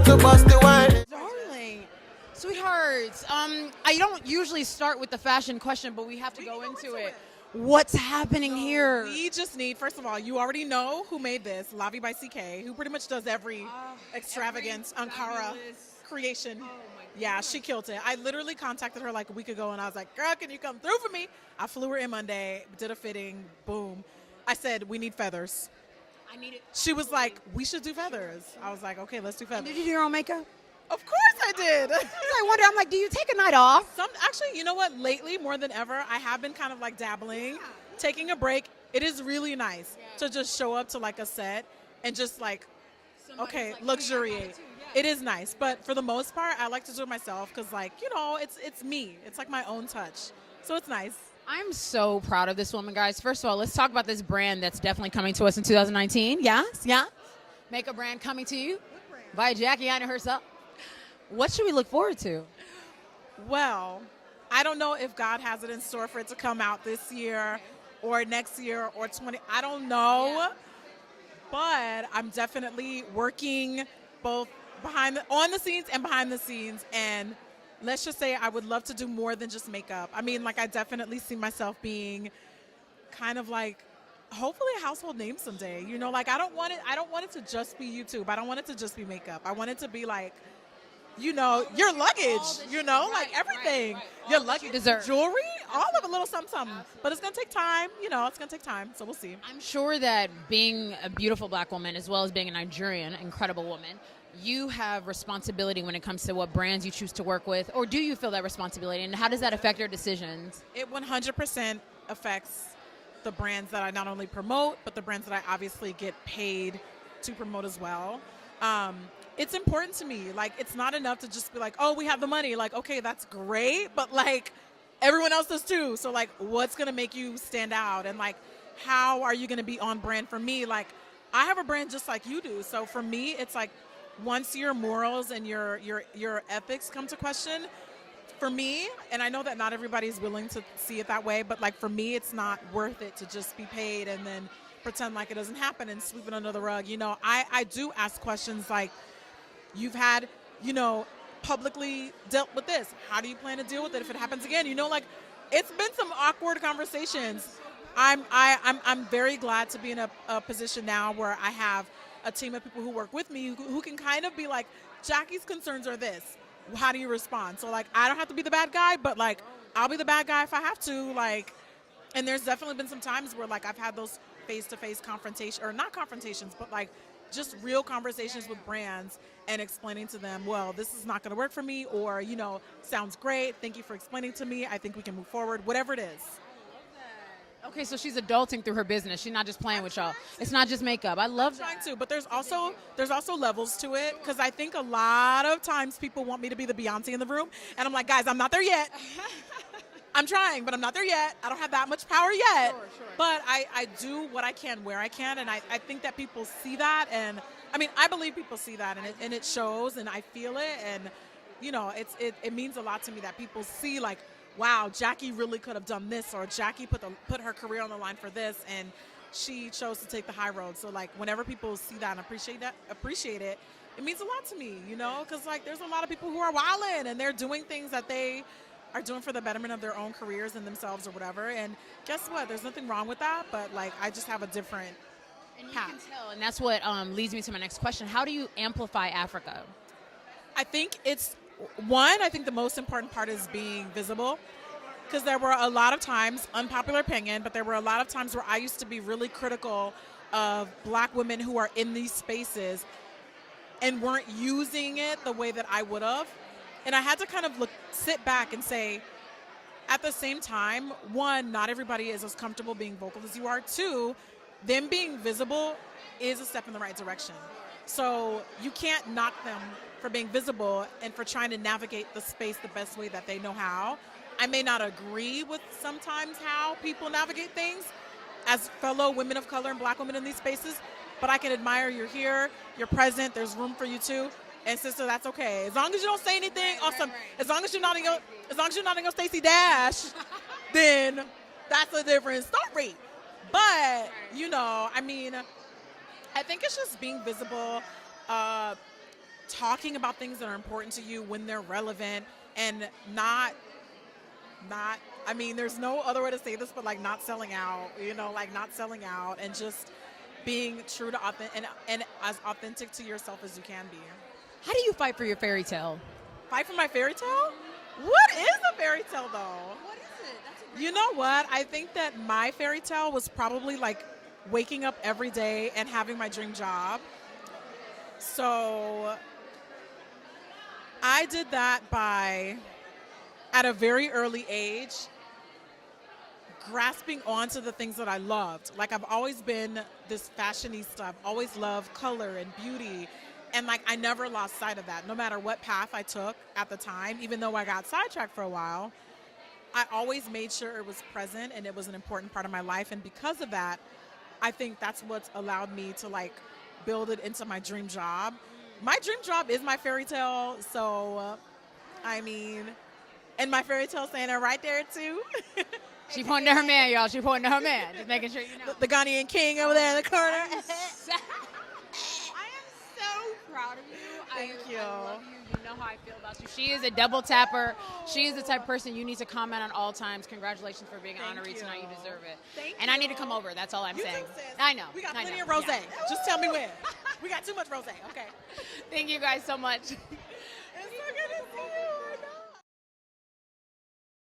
to bust the wine. Darling, sweethearts, I don't usually start with the fashion question, but we have to go into it. What's happening here? We just need, first of all, you already know who made this, Lavi by CK, who pretty much does every extravagance Ankara creation. Oh yeah, she killed it. I literally contacted her like a week ago, and I was like, girl, can you come through for me? I flew her in Monday, did a fitting, boom. I said, we need feathers. I need it. She was like, we should do feathers. I was like, okay, let's do feathers. Did you do your own makeup? Of course I did. I wonder, I'm like, do you take a night off? Actually, you know what? Lately, more than ever, I have been kind of like dabbling, taking a break. It is really nice to just show up to like a set and just like, okay, luxuriate. It is nice, but for the most part, I like to do it myself because, like, you know, it's me. It's like my own touch, so it's nice. I'm so proud of this woman, guys. First of all, let's talk about this brand that's definitely coming to us in 2019. Yes, yeah. Makeup brand coming to you by Jackie Aina herself. What should we look forward to? Well, I don't know if God has it in store for it to come out this year or next year or 20. I don't know, but I'm definitely working both on the scenes and behind the scenes, and let's just say I would love to do more than just makeup. I mean, like, I definitely see myself being kind of like, hopefully a household name someday. You know, like, I don't want it to just be YouTube. I don't want it to just be makeup. I want it to be like, you know, your luggage, you know, like everything. Your luggage, jewelry, all of a little something, something. But it's going to take time. You know, it's going to take time. So we'll see. I'm sure that being a beautiful black woman, as well as being a Nigerian, incredible woman, you have responsibility when it comes to what brands you choose to work with, or do you feel that responsibility, and how does that affect your decisions? It 100% affects the brands that I not only promote, but the brands that I obviously get paid to promote as well. It's important to me. Like, it's not enough to just be like, oh, we have the money. Like, okay, that's great, but like everyone else does too. So like, what's gonna make you stand out, and like, how are you gonna be on brand for me? Like, I have a brand just like you do. So for me, it's like, once your morals and your ethics come to question, for me, and I know that not everybody's willing to see it that way, but like, for me, it's not worth it to just be paid and then pretend like it doesn't happen and sweep it under the rug. You know, I do ask questions like, you've had, you know, publicly dealt with this. How do you plan to deal with it if it happens again? You know, like, it's been some awkward conversations. I'm very glad to be in a position now where I have a team of people who work with me who can kind of be like, Jackie's concerns are this. How do you respond? So like, I don't have to be the bad guy, but like, I'll be the bad guy if I have to. Like, and there's definitely been some times where like I've had those face-to-face confrontations, or not confrontations, but like just real conversations with brands and explaining to them, well, this is not going to work for me, or, you know, sounds great. Thank you for explaining to me. I think we can move forward, whatever it is. Okay, so she's adulting through her business. She's not just playing with y'all. It's not just makeup. I love that. I'm trying to, but there's also levels to it, because I think a lot of times people want me to be the Beyonce in the room, and I'm like, guys, I'm not there yet. I'm trying, but I'm not there yet. I don't have that much power yet. Sure. But I do what I can where I can, and I think that people see that, and I mean, I believe people see that, and it shows, and I feel it, and you know, it means a lot to me that people see like, wow, Jackie really could have done this, or Jackie put her career on the line for this, and she chose to take the high road. So like, whenever people see that and appreciate it, it means a lot to me, you know, because like, there's a lot of people who are wilding and they're doing things that they are doing for the betterment of their own careers and themselves or whatever. And guess what? There's nothing wrong with that, but like, I just have a different path. You can tell, and that's what leads me to my next question. How do you amplify Africa? I think I think the most important part is being visible, because there were a lot of times, unpopular opinion, but there were a lot of times where I used to be really critical of black women who are in these spaces and weren't using it the way that I would have. And I had to kind of sit back and say, at the same time, one, not everybody is as comfortable being vocal as you are. Two, them being visible is a step in the right direction. So you can't knock them for being visible and for trying to navigate the space the best way that they know how. I may not agree with sometimes how people navigate things as fellow women of color and black women in these spaces, but I can admire you're here, you're present, there's room for you too. And sister, that's okay. As long as you don't say anything, awesome. As long as you're not in your Stacy Dash, then that's a different story. But, you know, I mean, I think it's just being visible, talking about things that are important to you when they're relevant, and not I mean, there's no other way to say this, but like not selling out, like not selling out, and just being true to authentic and as authentic to yourself as you can be. How do you fight for your fairy tale? Fight for my fairy tale? What is a fairy tale though? What is it? That's a great You know what? I think that my fairy tale was probably like waking up every day and having my dream job. So I did that by, at a very early age, grasping onto the things that I loved. Like, I've always been this fashionista. I've always loved color and beauty. And like, I never lost sight of that, no matter what path I took at the time. Even though I got sidetracked for a while, I always made sure it was present and it was an important part of my life. And because of that, I think that's what's allowed me to like build it into my dream job. My dream job is my fairy tale. So, I mean, and my fairy tale Santa right there too. She pointing to her man, y'all. She pointing to her man. Just making sure you know. The Ghanaian king over there in the corner. I am so proud of you. Thank you. I love you. You know how I feel about you. She is a double tapper. She is the type of person you need to comment on all times. Congratulations for being an honoree tonight. You deserve it. Thank and you. I need to come over. That's all I'm You saying. too, sis. I know. We got I plenty know. of rosé. Yeah. Just tell me when. We got too much rosé. Okay. Thank you guys so much.